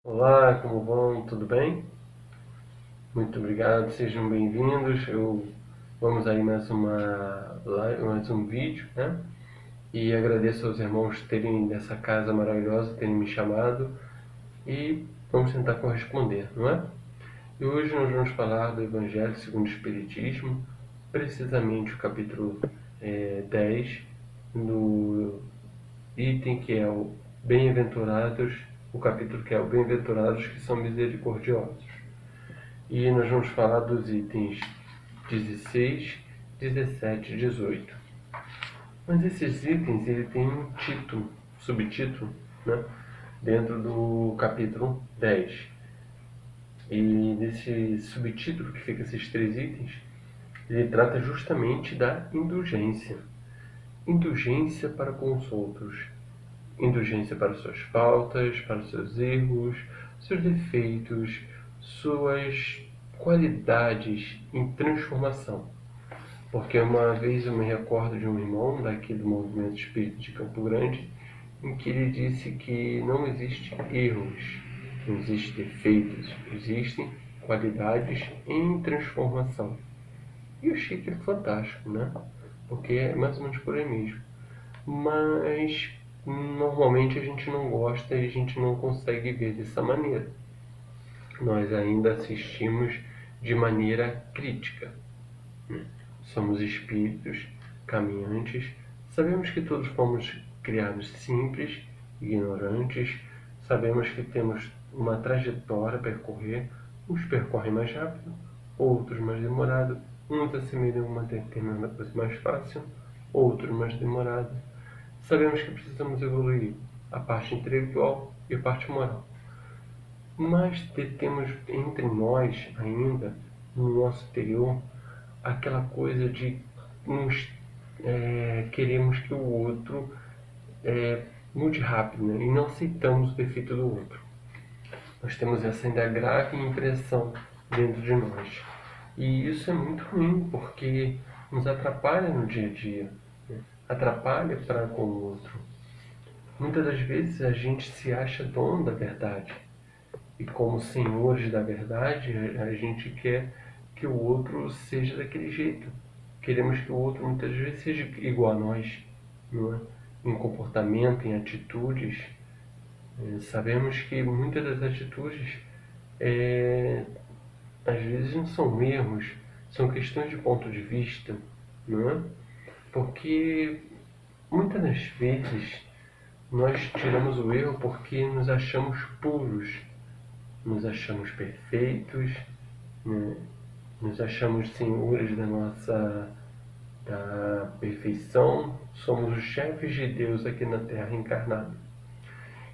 Olá, como vão? Tudo bem? Muito obrigado, sejam bem-vindos. Vamos aí mais um vídeo, né? E agradeço aos irmãos terem dessa casa maravilhosa, terem me chamado e vamos tentar corresponder, não é? E hoje nós vamos falar do Evangelho segundo o Espiritismo, precisamente o capítulo 10, no item que é o Bem-aventurados, o capítulo que é o Bem-aventurados que são misericordiosos. E nós vamos falar dos itens 16, 17 e 18. Mas esses itens ele tem um título, subtítulo, né? Dentro do capítulo 10. E nesse subtítulo que fica esses três itens, ele trata justamente da indulgência. Indulgência para com os outros. Indulgência para suas faltas, para seus erros, seus defeitos, suas qualidades em transformação. Porque uma vez eu me recordo de um irmão daqui do Movimento Espírita de Campo Grande, em que ele disse que não existem erros, não existem defeitos, existem qualidades em transformação. E eu achei aquilo fantástico, né? Porque é mais ou menos por aí mesmo. Mas normalmente a gente não gosta e a gente não consegue ver dessa maneira. Nós ainda assistimos de maneira crítica. Somos espíritos caminhantes, sabemos que todos fomos criados simples, ignorantes, sabemos que temos uma trajetória a percorrer, uns percorrem mais rápido, outros mais demorado, uns assimilem uma determinada coisa mais fácil, outros mais demorado. Sabemos que precisamos evoluir a parte intelectual e a parte moral. Mas temos entre nós ainda, no nosso interior, aquela coisa de queremos que o outro mude rápido, né? E não aceitamos o defeito do outro. Nós temos essa ainda grave impressão dentro de nós. E isso é muito ruim, porque nos atrapalha no dia a dia, né? Atrapalha para com o outro. Muitas das vezes a gente se acha dono da verdade. E como senhores da verdade, a gente quer que o outro seja daquele jeito. Queremos que o outro muitas vezes seja igual a nós, não é? Em comportamento, em atitudes. Sabemos que muitas das atitudes, às vezes, não são erros, são questões de ponto de vista, não é? Porque muitas das vezes nós tiramos o erro porque nos achamos puros, nos achamos perfeitos, né? Nos achamos senhores da perfeição, somos os chefes de Deus aqui na Terra encarnado.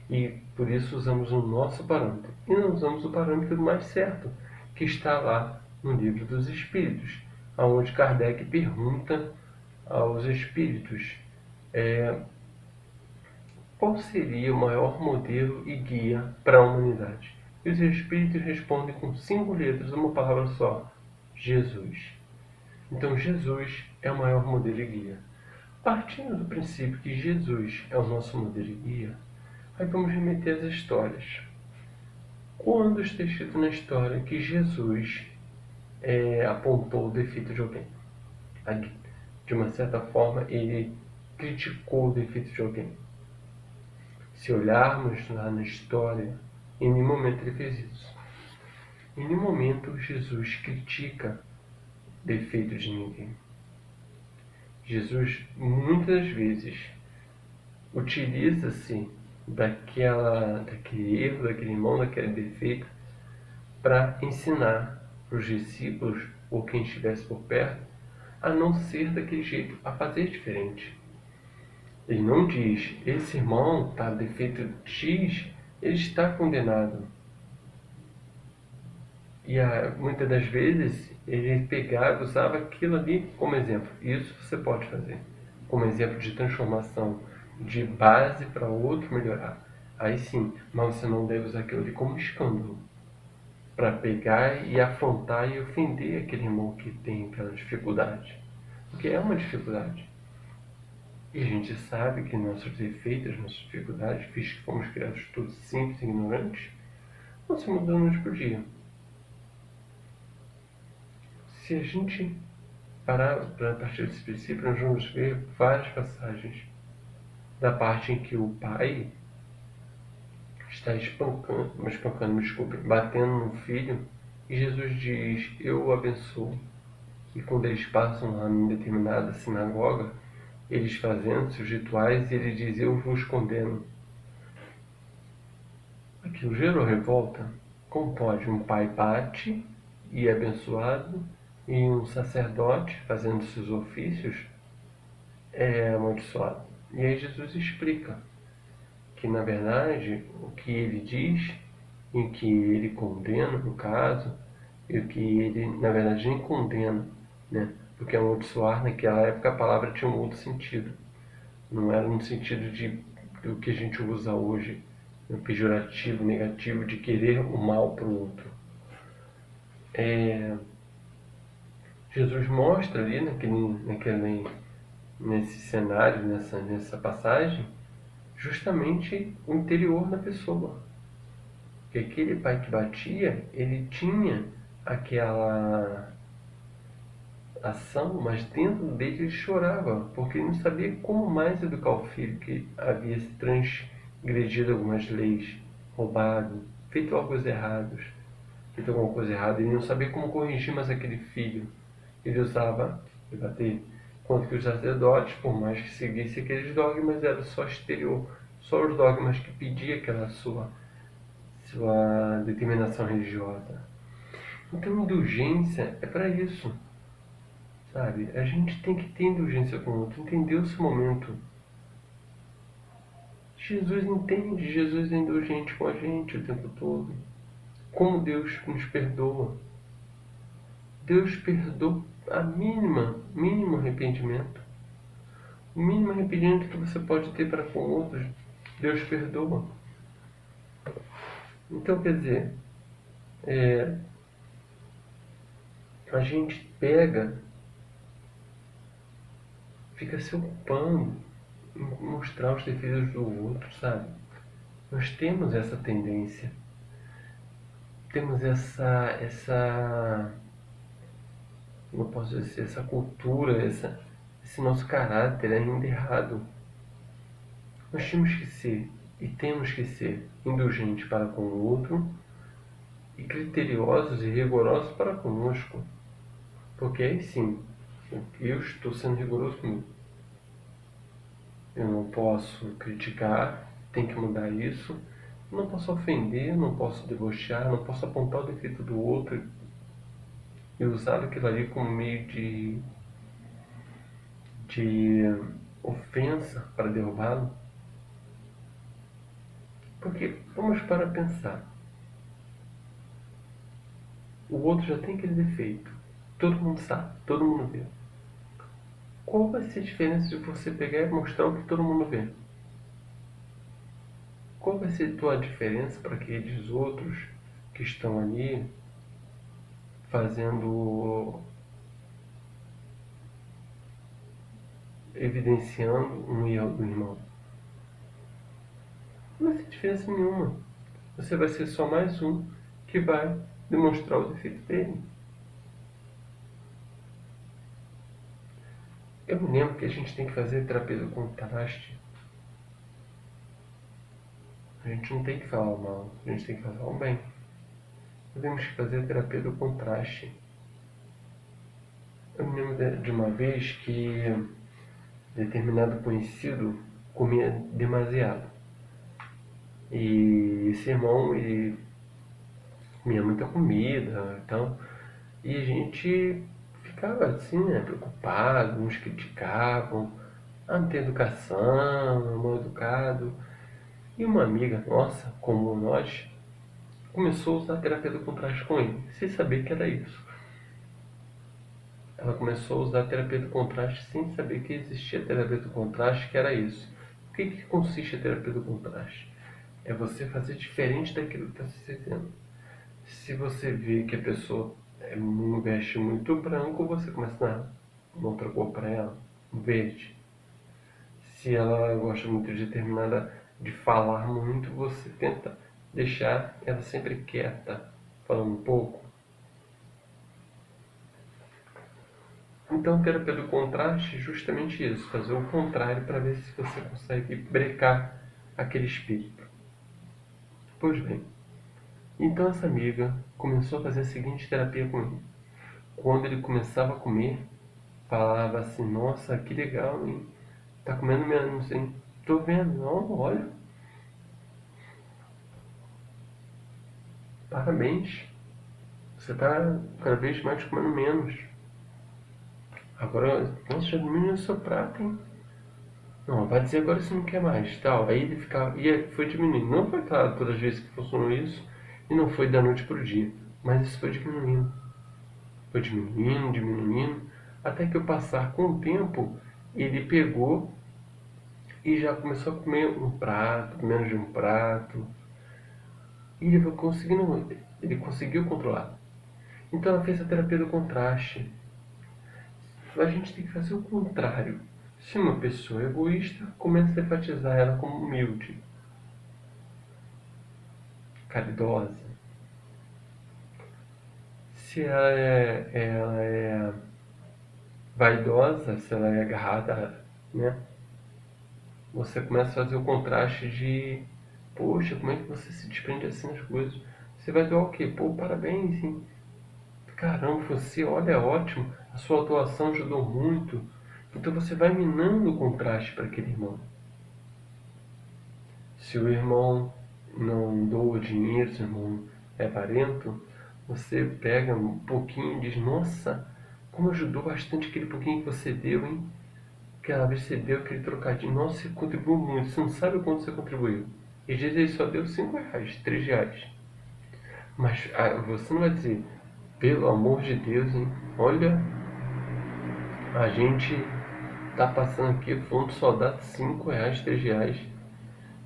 E por isso usamos o nosso parâmetro. E não usamos o parâmetro mais certo, que está lá no Livro dos Espíritos, onde Kardec pergunta aos espíritos qual seria o maior modelo e guia para a humanidade. E os espíritos respondem com 5 letras, uma palavra só: Jesus. Então Jesus é o maior modelo e guia. Partindo do princípio que Jesus é o nosso modelo e guia, aí vamos remeter às histórias. Quando está escrito na história que Jesus apontou o defeito de alguém? De uma certa forma, ele criticou o defeito de alguém. Se olharmos lá na história, em nenhum momento ele fez isso. Em nenhum momento Jesus critica defeito de ninguém. Jesus, muitas vezes, utiliza-se daquele erro, daquele irmão, daquele defeito, para ensinar os discípulos ou quem estivesse por perto a não ser daquele jeito, a fazer diferente. Ele não diz: esse irmão está defeito X, ele está condenado. E muitas das vezes ele pegava, usava aquilo ali como exemplo. Isso você pode fazer como exemplo de transformação, de base para o outro melhorar. Aí sim, mas você não deve usar aquilo ali como escândalo, para pegar e afrontar e ofender aquele irmão que tem aquela dificuldade. Porque é uma dificuldade. E a gente sabe que nossos defeitos, nossas dificuldades, visto que fomos criados todos simples e ignorantes, não se muda da noite para o dia. Se a gente parar para partir desse princípio, nós vamos ver várias passagens da parte em que o pai está batendo no filho, e Jesus diz: eu o abençoo. E quando eles passam lá em determinada sinagoga, eles fazendo seus rituais, ele diz: eu vos condeno. Aquilo gerou revolta. Como pode um pai bate e é abençoado, e um sacerdote fazendo seus ofícios é amaldiçoado? E aí Jesus explica que, na verdade, o que ele diz, em que ele condena, no caso, e o que ele, na verdade, nem condena, né? Porque amaldiçoar, naquela época, a palavra tinha um outro sentido. Não era no sentido do que a gente usa hoje, no pejorativo, negativo, de querer o mal para o outro. Jesus mostra ali, nesse cenário, nessa passagem, justamente o interior da pessoa. Porque aquele pai que batia, ele tinha aquela ação, mas dentro dele ele chorava, porque ele não sabia como mais educar o filho que havia se transgredido algumas leis, roubado, feito feito alguma coisa errada. Ele não sabia como corrigir mais aquele filho. Ele usava de bater. Enquanto que os sacerdotes, por mais que seguissem aqueles dogmas, era só exterior, só os dogmas que pedia aquela sua determinação religiosa. Então, indulgência é para isso, sabe? A gente tem que ter indulgência com o outro, entender o seu momento. Jesus entende, Jesus é indulgente com a gente o tempo todo. Como Deus nos perdoa. Deus perdoa a mínimo arrependimento. O mínimo arrependimento que você pode ter para com outros, Deus perdoa. Então, quer dizer, a gente fica se ocupando em mostrar os defeitos do outro, sabe? Nós temos essa tendência, temos como eu posso dizer, essa cultura, esse nosso caráter ainda errado. Nós temos que ser, e temos que ser, indulgentes para com o outro e criteriosos e rigorosos para conosco. Porque aí sim, eu estou sendo rigoroso comigo. Eu não posso criticar, tem que mudar isso. Eu não posso ofender, não posso debochar, não posso apontar o defeito do outro e usar aquilo ali como meio de ofensa para derrubá-lo. Porque vamos para pensar. O outro já tem aquele defeito. Todo mundo sabe, todo mundo vê. Qual vai ser a diferença de você pegar e mostrar o que todo mundo vê? Qual vai ser a tua diferença para aqueles outros que estão ali fazendo, evidenciando um erro do irmão? Não vai ser diferença nenhuma. Você vai ser só mais um que vai demonstrar o defeito dele. Eu me lembro que a gente tem que fazer terapia do contraste. A gente não tem que falar o mal, a gente tem que falar o bem. Temos que fazer terapia do contraste. Eu me lembro de uma vez que determinado conhecido comia demasiado. E esse irmão, ele comia muita comida, então, e a gente ficava assim, né, preocupado, uns criticavam, não tem educação, é mal educado. E uma amiga nossa, como nós, começou a usar a terapia do contraste com ele, sem saber que era isso. Ela começou a usar a terapia do contraste sem saber que existia a terapia do contraste, que era isso. O que consiste a terapia do contraste? É você fazer diferente daquilo que está se fazendo. Se você vê que a pessoa veste muito branco, você começa a dar uma outra cor para ela, um verde. Se ela gosta muito de falar muito, você tenta deixar ela sempre quieta, falando pouco. Então, terapia do contraste é justamente isso, fazer o contrário para ver se você consegue brecar aquele espírito. Pois bem, então essa amiga começou a fazer a seguinte terapia comigo. Quando ele começava a comer, falava assim, nossa, que legal, hein? Tá comendo menos, hein? Tô vendo, não, olha, parabéns. Você tá cada vez mais comendo menos. Agora, nossa, já diminuiu o seu prato, hein? Não, vai dizer agora se não quer mais, tal. Aí ele ficava, foi diminuindo. Não foi claro todas as vezes que funcionou isso, e não foi da noite pro dia. Mas isso foi diminuindo. Foi diminuindo, diminuindo, até que eu passar com o tempo, ele pegou e já começou a comer um prato, menos de um prato. E ele foi conseguindo, ele conseguiu controlar. Então ela fez a terapia do contraste. A gente tem que fazer o contrário. Se uma pessoa é egoísta, comece a enfatizar ela como humilde, caridosa. Se ela é vaidosa, se ela é agarrada, né? Você começa a fazer o contraste de, poxa, como é que você se desprende assim das coisas? Você vai doar o quê? Pô, parabéns, hein? Caramba, você, olha, é ótimo. A sua atuação ajudou muito. Então você vai minando o contraste para aquele irmão. Se o irmão não doa dinheiro, se o irmão é avarento, você pega um pouquinho e diz, nossa, como ajudou bastante aquele pouquinho que você deu, hein? Aquela vez você deu aquele trocadinho, nossa, você contribuiu muito, você não sabe o quanto você contribuiu. E às vezes ele só deu R$ 5, R$ 3. Mas você não vai dizer, pelo amor de Deus, hein? Olha, a gente tá passando aqui, fundo só dá R$ 5, R$ 3.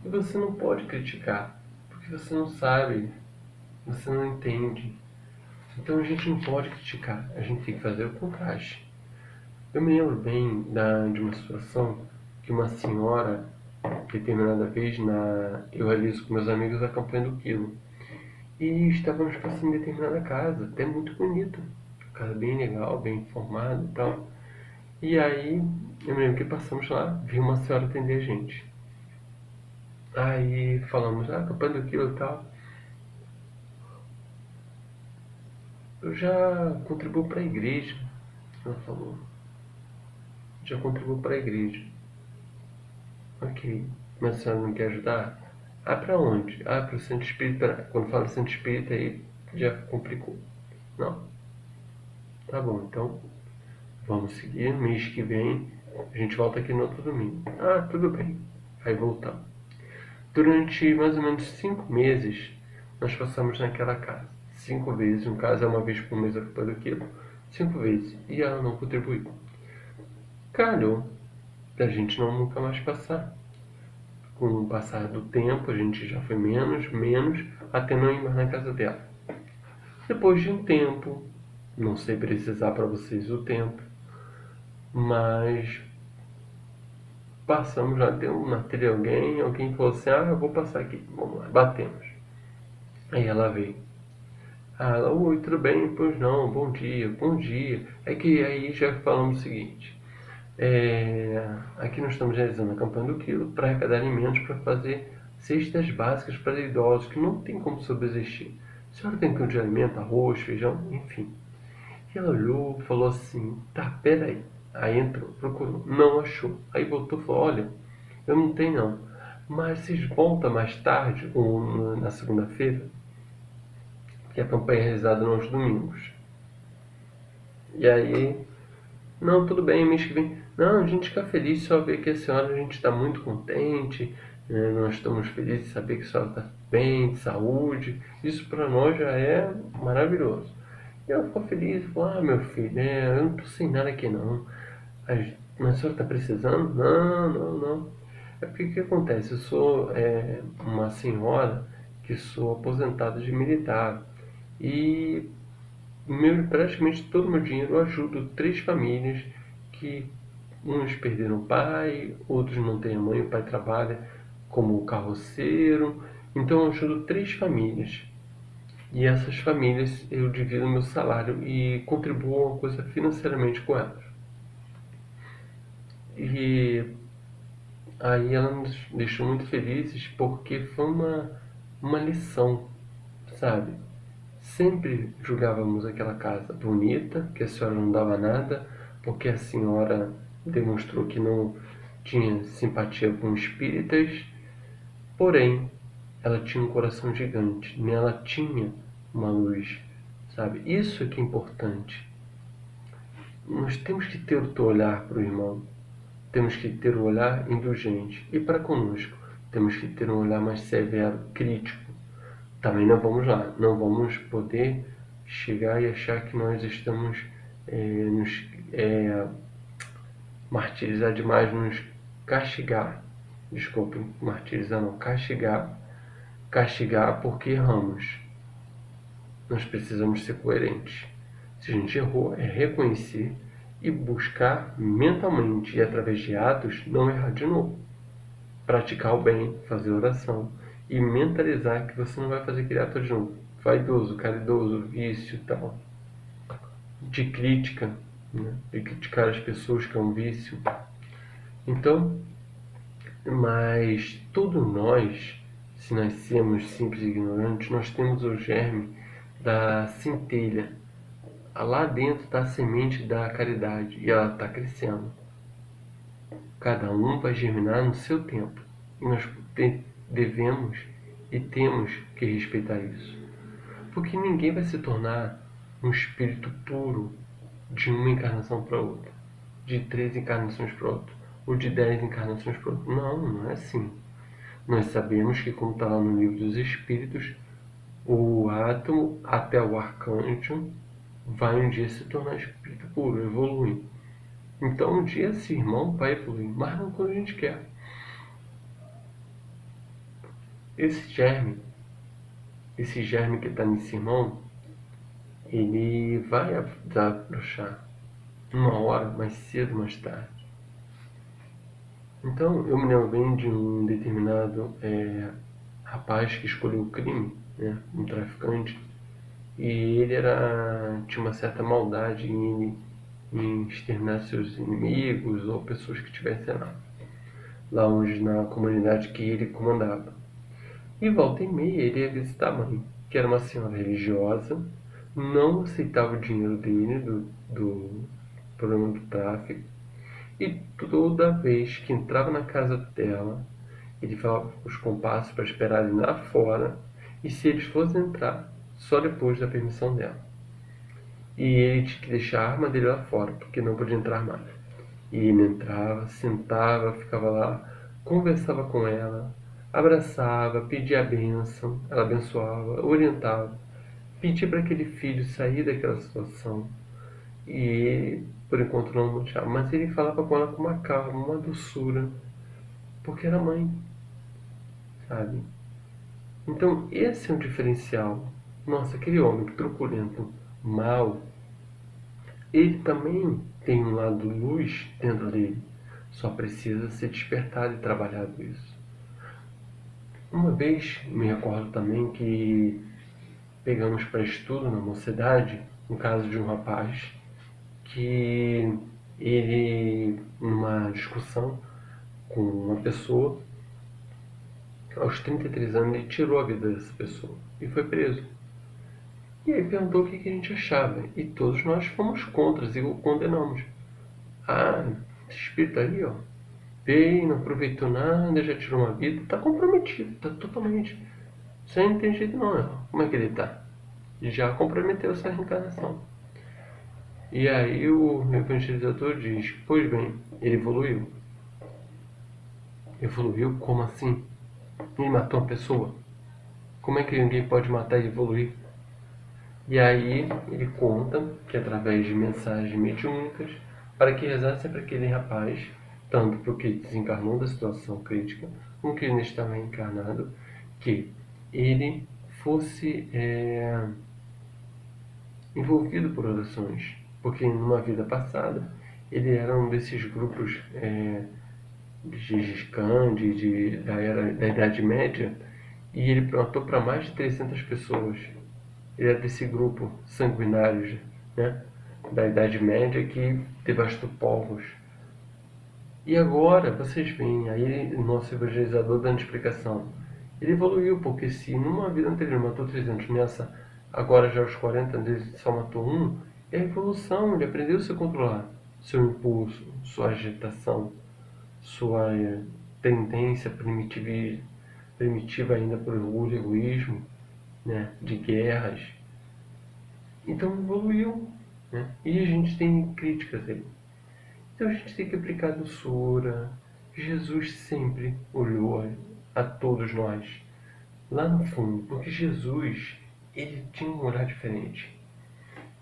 E você não pode criticar, porque você não sabe, você não entende. Então a gente não pode criticar, a gente tem que fazer o contraste. Eu me lembro bem de uma situação que uma senhora, determinada vez, eu realizo com meus amigos a campanha do quilo. E estávamos passando em determinada casa, até muito bonita. Casa bem legal, bem informada e tal. E aí, eu me lembro que passamos lá, vi uma senhora atender a gente. Aí falamos, campanha do quilo e tal. Eu já contribuo para a igreja. Ela falou, já contribuo para a igreja. Ok, mas a senhora não quer ajudar? Para onde? Para o Centro Espírita. Quando fala Centro Espírita aí já complicou. Não, tá bom, então vamos seguir. Mês que vem a gente volta aqui no outro domingo. Tudo bem. Aí voltamos. Durante mais ou menos 5 meses nós passamos naquela casa. 5 vezes, no caso é uma vez por mês a culpa do quilo. 5 vezes. E ela não contribuiu. Calhou da gente não nunca mais passar. Com o passar do tempo, a gente já foi menos, até não ir mais na casa dela. Depois de um tempo, não sei precisar para vocês o tempo, mas passamos, já deu na trilha alguém falou assim, eu vou passar aqui, vamos lá, batemos. Aí ela veio. Ela, oi, tudo bem? Pois não, bom dia, bom dia. É que aí já falamos o seguinte, aqui nós estamos realizando a campanha do quilo para arrecadar alimentos para fazer cestas básicas para idosos que não tem como subsistir. A senhora tem que de alimento, arroz, feijão, enfim. E ela olhou, falou assim, tá, peraí. Aí entrou, procurou, não achou. Aí voltou e falou, olha, eu não tenho não. Mas vocês voltam mais tarde, ou na segunda-feira, que a campanha é realizada nos domingos. E aí, não, tudo bem, mês que vem. Não, a gente fica feliz só ver que a senhora, a gente está muito contente, né? Nós estamos felizes de saber que a senhora está bem, de saúde. Isso para nós já é maravilhoso. E ela ficou feliz, falou, meu filho, eu não estou sem nada aqui não. Mas a senhora está precisando? Não, não, não. É porque o que acontece? Eu sou uma senhora que sou aposentada de militar. E praticamente todo o meu dinheiro eu ajudo 3 famílias que uns perderam o pai, outros não têm a mãe, o pai trabalha como carroceiro Então eu ajudo 3 famílias. E essas famílias eu divido meu salário e contribuo uma coisa financeiramente com elas. E aí ela nos deixou muito felizes porque foi uma lição, sabe? Sempre julgávamos aquela casa bonita, que a senhora não dava nada, porque a senhora demonstrou que não tinha simpatia com espíritas, porém ela tinha um coração gigante, nela tinha uma luz, sabe? Isso é que é importante. Nós temos que ter o teu olhar para o irmão, temos que ter um olhar indulgente. E para conosco, temos que ter um olhar mais severo, crítico. Também não vamos lá, não vamos poder chegar e achar que nós estamos nos martirizar demais, nos castigar. Desculpem, martirizar não, castigar. Castigar porque erramos. Nós precisamos ser coerentes. Se a gente errou, é reconhecer e buscar mentalmente e através de atos não errar de novo. Praticar o bem, fazer oração e mentalizar que você não vai fazer aquele ato de novo. Vaidoso, caridoso, vício e tal. De crítica, né? De criticar as pessoas que é um vício. Então, mas todos nós, se nascemos simples e ignorantes, nós temos o germe da centelha. Lá dentro está a semente da caridade e ela está crescendo. Cada um vai germinar no seu tempo. E nós devemos e temos que respeitar isso. Porque ninguém vai se tornar um espírito puro de uma encarnação para outra, de 3 encarnações para outra, ou de 10 encarnações para outra. Não, não é assim. Nós sabemos que, como está lá no livro dos Espíritos, o átomo até o arcanjo vai um dia se tornar espírito puro, evoluir. Então um dia esse irmão vai evoluir, mas não quando a gente quer. Esse germe que está nesse irmão, ele vai desabrochar uma hora, mais cedo, mais tarde. Então eu me lembro bem de um determinado rapaz que escolheu o crime, né, um traficante, e ele tinha uma certa maldade em exterminar seus inimigos ou pessoas que estivessem lá onde na comunidade que ele comandava. E volta e meia ele ia visitar a mãe, que era uma senhora religiosa, não aceitava o dinheiro dele do problema do tráfico, e toda vez que entrava na casa dela, ele falava para os compassos para esperarem lá fora, e se eles fossem entrar, só depois da permissão dela. E ele tinha que deixar a arma dele lá fora, porque não podia entrar mais. E ele entrava, sentava, ficava lá, conversava com ela, abraçava, pedia a bênção, ela abençoava, orientava, pedia para aquele filho sair daquela situação. E ele, por enquanto, não manchava, mas ele falava com ela com uma calma, uma doçura, porque era mãe, sabe? Então, esse é um diferencial. Nossa, aquele homem truculento, mau, ele também tem um lado luz dentro dele. Só precisa ser despertado e trabalhado isso. Uma vez me recordo também que pegamos para estudo na mocidade um caso de um rapaz que ele, numa discussão com uma pessoa, aos 33 anos ele tirou a vida dessa pessoa e foi preso. E aí perguntou o que a gente achava. E todos nós fomos contra e o condenamos. Ah, esse espírito aí, ó, veio, não aproveitou nada, já tirou uma vida, está comprometido, está totalmente. Isso aí não tem jeito não. Como é que ele está? Já comprometeu essa reencarnação. E aí o evangelizador diz, pois bem, ele evoluiu. Evoluiu? Como assim? Ele matou uma pessoa? Como é que ninguém pode matar e evoluir? E aí ele conta que através de mensagens mediúnicas, para que rezasse para aquele rapaz, tanto para o que desencarnou da situação crítica, como que ele ainda estava encarnado, que ele fosse envolvido por orações, porque numa vida passada ele era um desses grupos de Gengis Khan, da Idade Média, E ele matou para mais de 300 pessoas. Ele é desse grupo sanguinário, né, da Idade Média que devastou povos. E agora vocês veem aí o nosso evangelizador dando explicação. Ele evoluiu, porque se numa vida anterior matou 300, nessa agora já aos 40 ele só matou um, é a evolução, ele aprendeu a se controlar. Seu impulso, sua agitação, sua tendência primitiva ainda por orgulho e egoísmo, né, de guerras. Então evoluiu, né? E a gente tem críticas aí. Então a gente tem que aplicar doçura. Jesus sempre olhou a todos nós lá no fundo, porque Jesus, ele tinha um olhar diferente.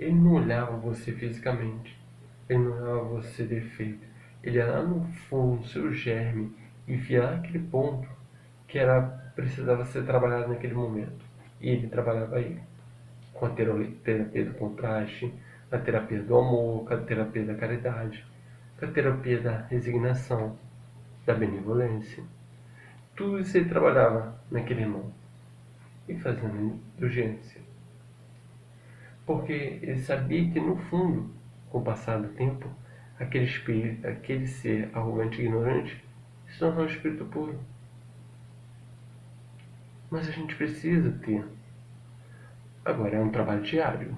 Ele não olhava você fisicamente, ele não olhava você defeito. Ele ia lá no fundo, seu germe, e via lá aquele ponto que precisava ser trabalhado naquele momento. E ele trabalhava aí, com a terapia do contraste, a terapia do amor, com a terapia da caridade, com a terapia da resignação, da benevolência. Tudo isso ele trabalhava naquele irmão e fazendo indulgência. Porque ele sabia que no fundo, com o passar do tempo, aquele espírito, aquele ser arrogante e ignorante se tornou um espírito puro. Mas a gente precisa ter. Agora é um trabalho diário.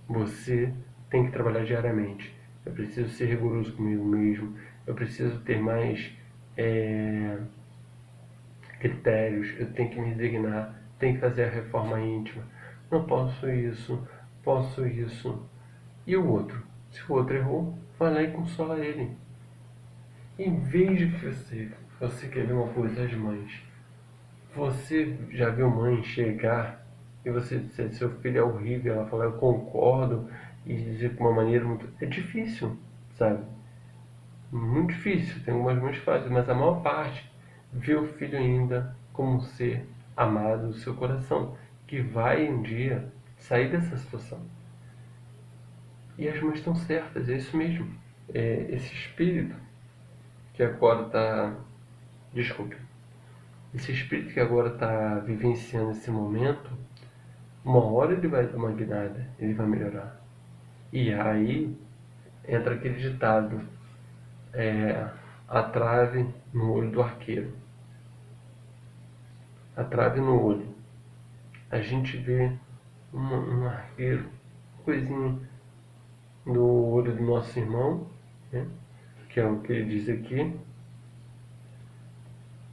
Você tem que trabalhar diariamente. Eu preciso ser rigoroso comigo mesmo. Eu preciso ter mais critérios. Eu tenho que me resignar. Tenho que fazer a reforma íntima. Não posso isso. Posso isso. E o outro? Se o outro errou, vai lá e consola ele. Em vez de você quer ver uma coisa das mães. Você já viu mãe chegar e você dizer seu filho é horrível, ela fala eu concordo e dizer de uma maneira muito. É difícil, sabe? Muito difícil, tem algumas mães que fazem, mas a maior parte vê o filho ainda como um ser amado do seu coração, que vai um dia sair dessa situação. E as mães estão certas, é isso mesmo. Esse espírito que agora está. Desculpe. Esse espírito que agora está vivenciando esse momento, uma hora ele vai dar uma guinada, ele vai melhorar. E aí entra aquele ditado, a trave no olho do arqueiro. A trave no olho. A gente vê um arqueiro, coisinha no olho do nosso irmão, né? Que é o que ele diz aqui.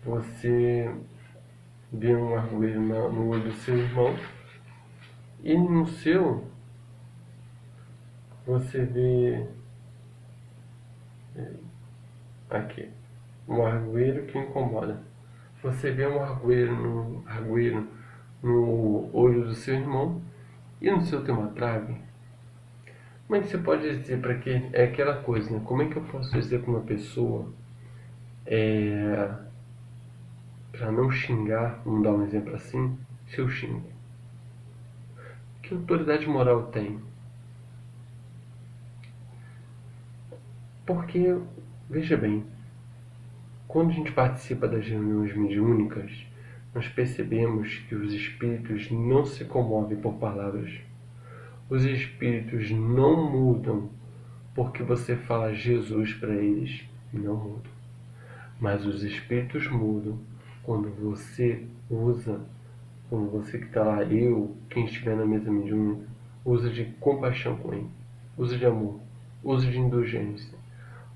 Você vê um arqueiro no olho do seu irmão e no seu você vê aqui um argueiro que incomoda. Você vê um argueiro no olho do seu irmão e no seu tem uma trave. Como é que você pode dizer para que é aquela coisa, né? Como é que eu posso dizer para uma pessoa para não xingar, vamos dar um exemplo assim, se eu xingo? Que autoridade moral eu tenho? Porque, veja bem, quando a gente participa das reuniões mediúnicas, nós percebemos que os espíritos não se comovem por palavras. Os espíritos não mudam porque você fala Jesus para eles, não mudam. Mas os espíritos mudam quando você usa, quando você que está lá, eu, quem estiver na mesa mediúnica, usa de compaixão com ele, usa de amor, usa de indulgência,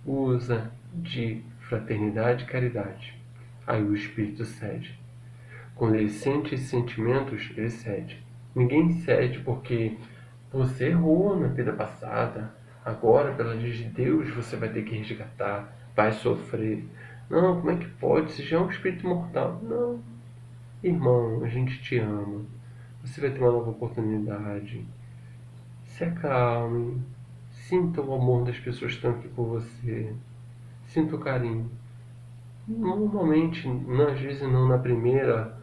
usa de fraternidade e caridade. Aí o espírito cede. Quando ele sente esses sentimentos, ele cede. Ninguém cede porque você errou na vida passada. Agora, pela lei de Deus, você vai ter que resgatar, vai sofrer. Não, como é que pode? Você já é um espírito mortal. Não. Irmão, a gente te ama. Você vai ter uma nova oportunidade. Se acalme. Sinta o amor das pessoas que estão aqui por você. Sinta o carinho. Normalmente, às vezes não na primeira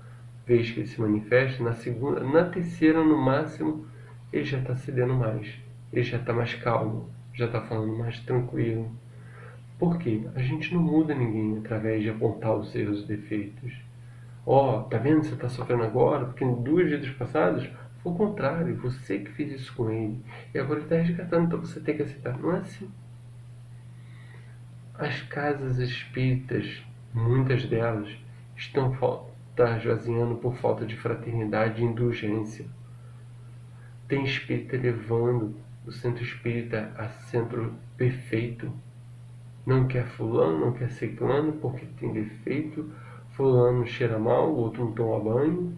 vez que ele se manifesta, na segunda, na terceira no máximo, ele já está cedendo mais. Ele já está mais calmo, já está falando mais tranquilo. Por quê? A gente não muda ninguém através de apontar os erros e defeitos. Ó, tá vendo? Você está sofrendo agora, porque em 2 vidas passadas foi o contrário, você que fez isso com ele. E agora ele está resgatando, então você tem que aceitar. Não é assim. As casas espíritas, muitas delas, estão esvaziando por falta de fraternidade e indulgência. Tem espírita levando o centro espírita a centro perfeito. Não quer fulano, não quer ciclano porque tem defeito. Fulano cheira mal, o outro não toma banho.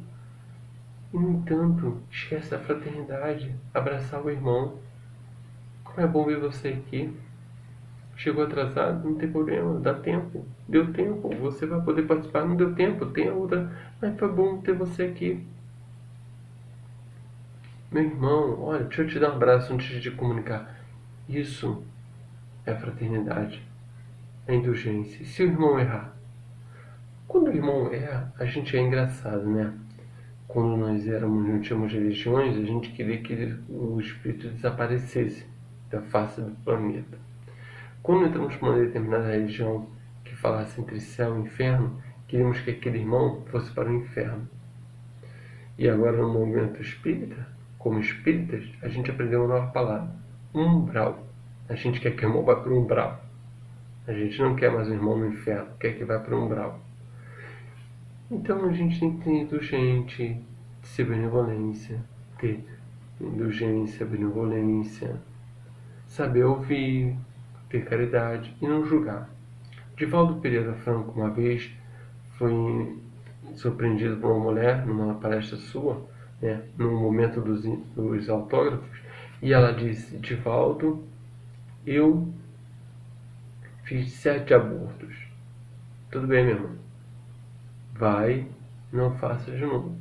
E, no entanto, esquece da fraternidade, abraçar o irmão. Como é bom ver você aqui. Chegou atrasado, não tem problema, dá tempo. Deu tempo, você vai poder participar, não deu tempo, tem a outra. Mas foi bom ter você aqui. Meu irmão, olha, deixa eu te dar um abraço antes de comunicar. Isso é a fraternidade, é a indulgência. E se o irmão errar? Quando o irmão erra, a gente é engraçado, né? Quando nós não tínhamos religiões, a gente queria que o espírito desaparecesse da face do planeta. Quando entramos para uma determinada religião que falasse entre céu e inferno, queríamos que aquele irmão fosse para o inferno. E agora, no movimento espírita, como espíritas, a gente aprendeu uma nova palavra: umbral. A gente quer que o irmão vá para o umbral. A gente não quer mais o irmão no inferno, quer que vá para o umbral. Então a gente tem que ter indulgente, ser benevolência, ter indulgência, benevolência, saber ouvir, ter caridade e não julgar. Divaldo Pereira Franco, uma vez, foi surpreendido por uma mulher numa palestra sua, né, no momento dos autógrafos, e ela disse: Divaldo, eu fiz 7 abortos. Tudo bem, meu irmão. Vai, não faça de novo.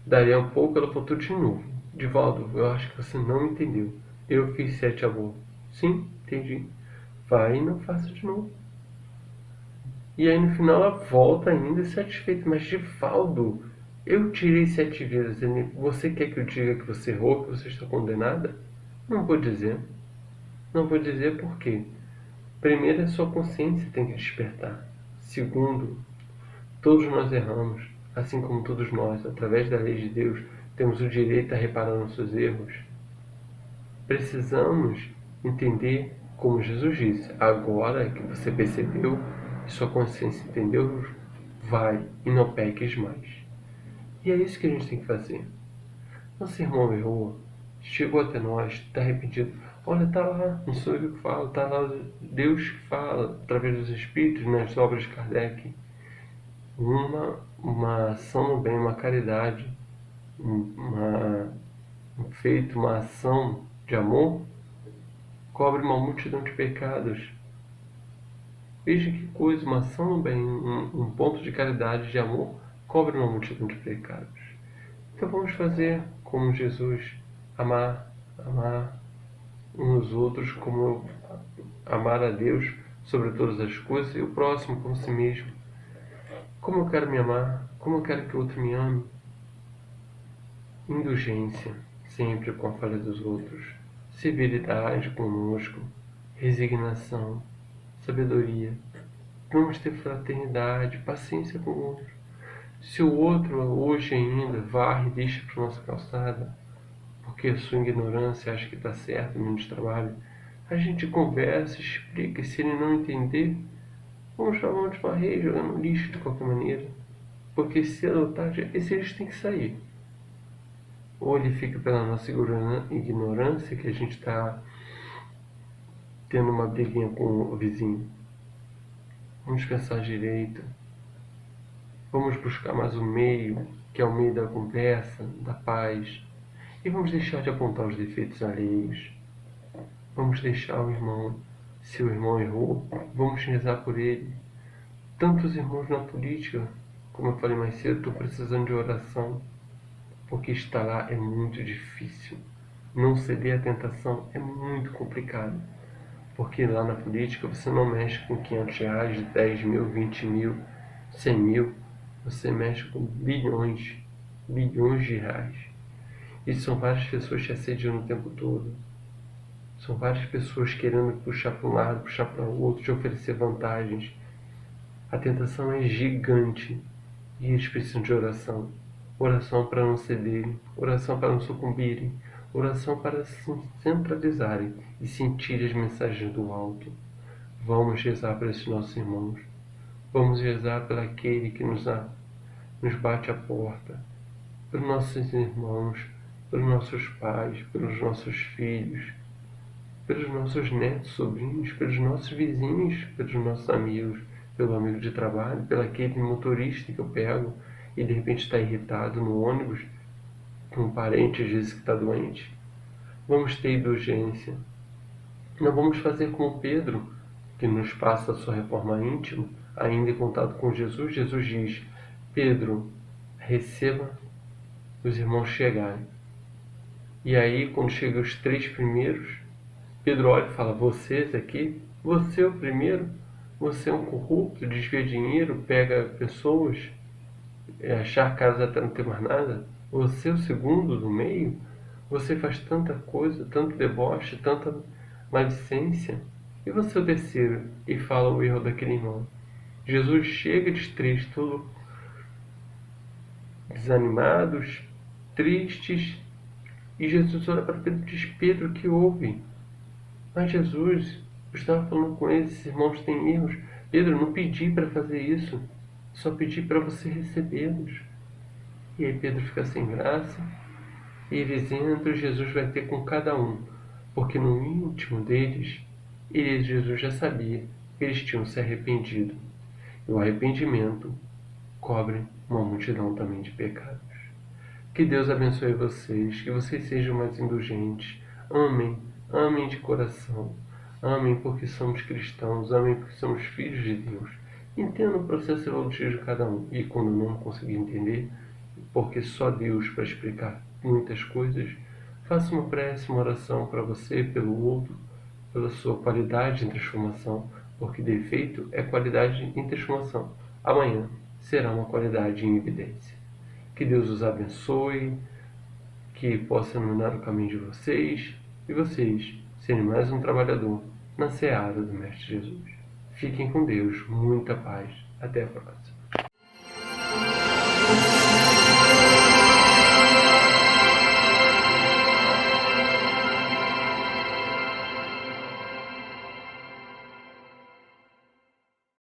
Daria um pouco, ela botou de novo. Divaldo, eu acho que você não entendeu. Eu fiz 7 abortos. Sim, entendi. Vai e não faça de novo. E aí no final ela volta ainda satisfeita. Mas Divaldo, eu tirei 7 vidas. Você quer que eu diga que você errou, que você está condenada? Não vou dizer. Não vou dizer por quê. Primeiro, a sua consciência tem que despertar. Segundo, todos nós erramos, assim como todos nós, através da lei de Deus, temos o direito a reparar nossos erros. Precisamos entender, como Jesus disse: agora que você percebeu, que sua consciência entendeu, vai e não peques mais. E é isso que a gente tem que fazer. Nosso irmão errou, chegou até nós, está arrependido. Olha, está lá, não sou eu que falo, está lá Deus que fala, através dos Espíritos, nas obras de Kardec. Uma ação no bem, uma caridade, um feito, uma ação de amor, cobre uma multidão de pecados. Veja que coisa, uma ação no bem, um ponto de caridade, de amor, cobre uma multidão de pecados. Então vamos fazer como Jesus, amar uns aos outros, como amar a Deus sobre todas as coisas e o próximo como si mesmo. Como eu quero me amar, como eu quero que o outro me ame. Indulgência, sempre com a falha dos outros. Severidade conosco, resignação, sabedoria. Vamos ter fraternidade, paciência com o outro. Se o outro hoje ainda varre e deixa para nossa calçada, porque a sua ignorância acha que está certo no menos trabalho, a gente conversa, explica, e se ele não entender, vamos chamar de varrer, jogar no lixo de qualquer maneira. Porque cedo ou tarde, esse lixo tem que sair. Ou ele fica pela nossa ignorância, que a gente está tendo uma briguinha com o vizinho. Vamos pensar direito. Vamos buscar mais um meio, que é o meio da conversa, da paz. E vamos deixar de apontar os defeitos alheios. Vamos deixar o irmão, se o irmão errou, vamos rezar por ele. Tantos irmãos na política, como eu falei mais cedo, estou precisando de oração. Porque estar lá é muito difícil. Não ceder à tentação é muito complicado. Porque lá na política você não mexe com R$ 500, 10 mil, 20 mil, 100 mil. Você mexe com bilhões de reais. E são várias pessoas te assediando o tempo todo. São várias pessoas querendo puxar para um lado, puxar para o outro, te oferecer vantagens. A tentação é gigante. E eles precisam de oração. Oração para não cederem, oração para não sucumbirem, oração para se centralizarem e sentir as mensagens do alto. Vamos rezar para esses nossos irmãos. Vamos rezar pelo aquele que nos bate a porta, pelos nossos irmãos, pelos nossos pais, pelos nossos filhos, pelos nossos netos, sobrinhos, pelos nossos vizinhos, pelos nossos amigos, pelo amigo de trabalho, pelo aquele motorista que eu pego e de repente está irritado no ônibus, um parente às vezes que está doente. Vamos ter indulgência. Não vamos fazer como Pedro, que nos passa a sua reforma íntima, ainda em contato com Jesus. Jesus diz: Pedro, receba os irmãos chegarem. E aí, quando chegam os 3 primeiros, Pedro olha e fala: vocês aqui? Você é o primeiro? Você é um corrupto, desvia dinheiro, pega pessoas, achar casa até não ter mais nada? Você é o segundo do meio? Você faz tanta coisa, tanto deboche, tanta maledicência. E você é o terceiro? E fala o erro daquele irmão. Jesus chega destrito, desanimados, tristes, e Jesus olha para Pedro e diz: Pedro, o que houve? Mas Jesus, eu estava falando com eles, esses irmãos têm erros. Pedro, não pedi para fazer isso, só pedi para você recebê-los. E aí Pedro fica sem graça, e eles entram, Jesus vai ter com cada um, porque no íntimo deles, Jesus já sabia que eles tinham se arrependido. E o arrependimento cobre uma multidão também de pecados. Que Deus abençoe vocês, que vocês sejam mais indulgentes. Amem, amem de coração. Amem porque somos cristãos, amem porque somos filhos de Deus. Entenda o processo evolutivo de cada um. E quando não conseguir entender, porque só Deus para explicar muitas coisas, faça uma prece, uma oração para você, pelo outro, pela sua qualidade em transformação, porque defeito é qualidade em transformação. Amanhã será uma qualidade em evidência. Que Deus os abençoe, que possa iluminar o caminho de vocês e vocês serem mais um trabalhador na seara do Mestre Jesus. Fiquem com Deus, muita paz. Até a próxima.